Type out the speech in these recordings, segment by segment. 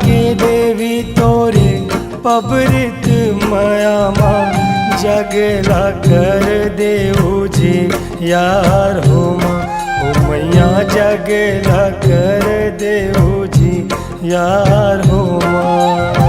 के देवी तोरे पबरित माया माँ जगला कर देऊ जी यार हो माँ। ओ मैया जगला कर देऊ जी यार हो माँ।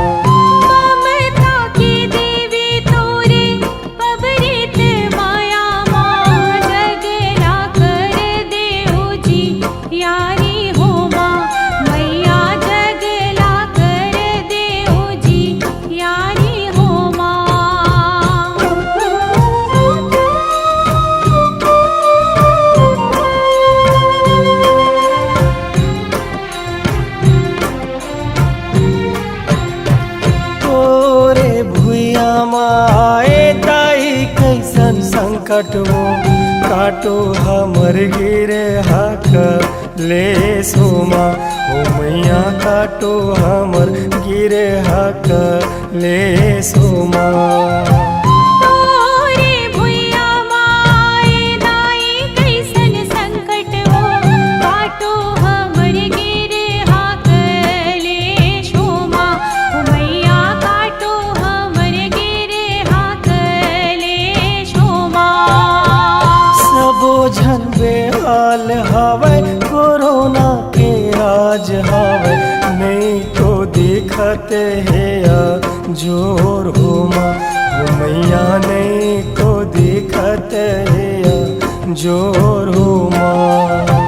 कटो काटो हमर गिरे हक ले सोमा। ओ मैया काटो हमर गिरे हक ले सोमा। बेहाल हवे कोरोना के राज हवे नहीं तो दिखत है जोर हो माँ। ओ मैया नहीं तो दिखत है जोर हो माँ।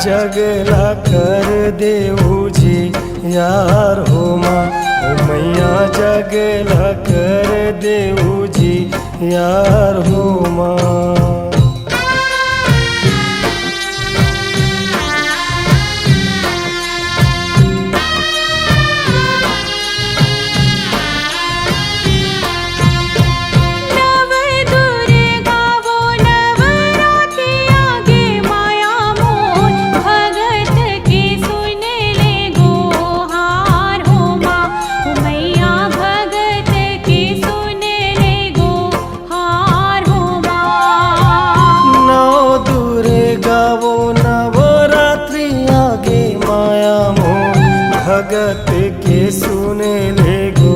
जगला कर देऊ जी यार हो माँ। ओ मैया जगला कर देऊ जी यार हो माँ। भगत के सुने ले गो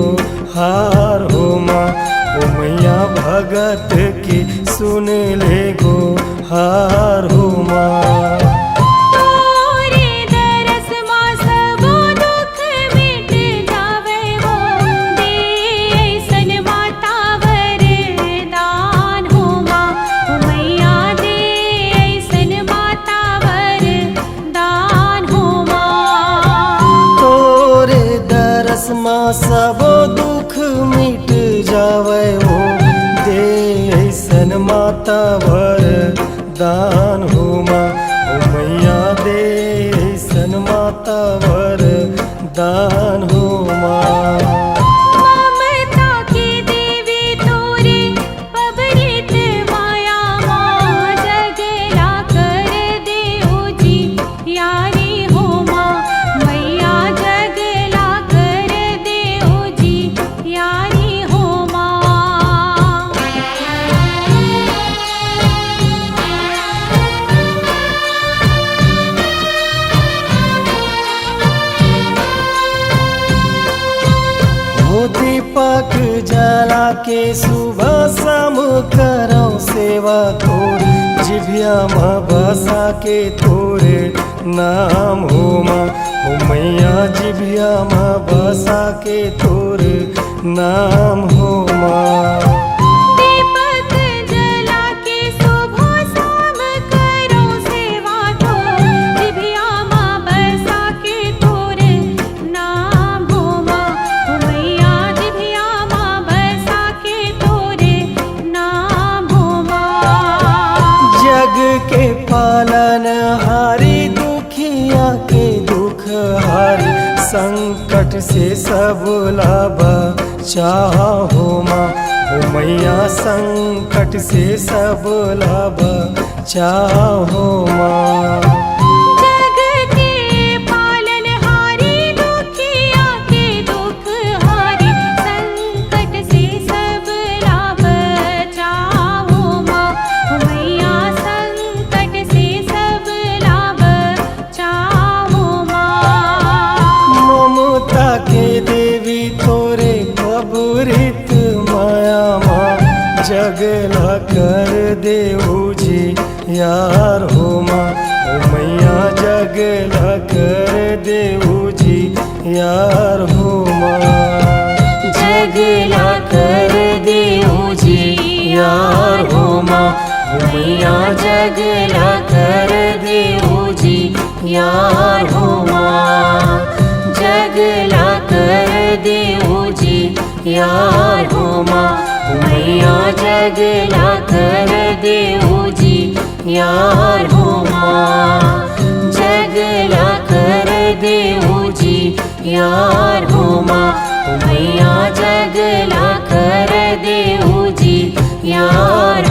हार हो माँ। ओ मैया भगत के सुने ले गो हार हो माँ। माँ सब दुख मिट जावे हो दे ऐसन माता वर दान हो माँ। ओ मैया दे ऐसन माता वर दान हो माँ। दीपक जला के सुबह शाम करो सेवा तोर जिभिया माँ बसा के तोरे नाम हो माँ। ओ मैया जिभिया माँ बसा के तोरे नाम हो माँ। के पालन हारी दुखिया के दुख हारी संकट से सब लाभ चाहो माँ। ओ मैया संकट से सब लाभ चाहो माँ। जग के पालनहारी दुखिया के दुख हारी संकट से सब लाभ चाहो माँ। मैया संकट से सब लाभ चाहो माँ। ममता के देवी तोरे बबुरित माया माँ जगला कर देऊ जी यार हो माँ। ओ मैया जगला कर देऊ जी यार हो माँ। जगला कर देऊ जी यार हो माँ। मैया जगला कर देऊ जी यार हो माँ। जगला कर देऊ जी यार हो माँ। मैया जगला कर देऊ जी यार हो माँ। जगला कर देऊ जी यार हो माँ। मैया जगला कर देऊ जी यार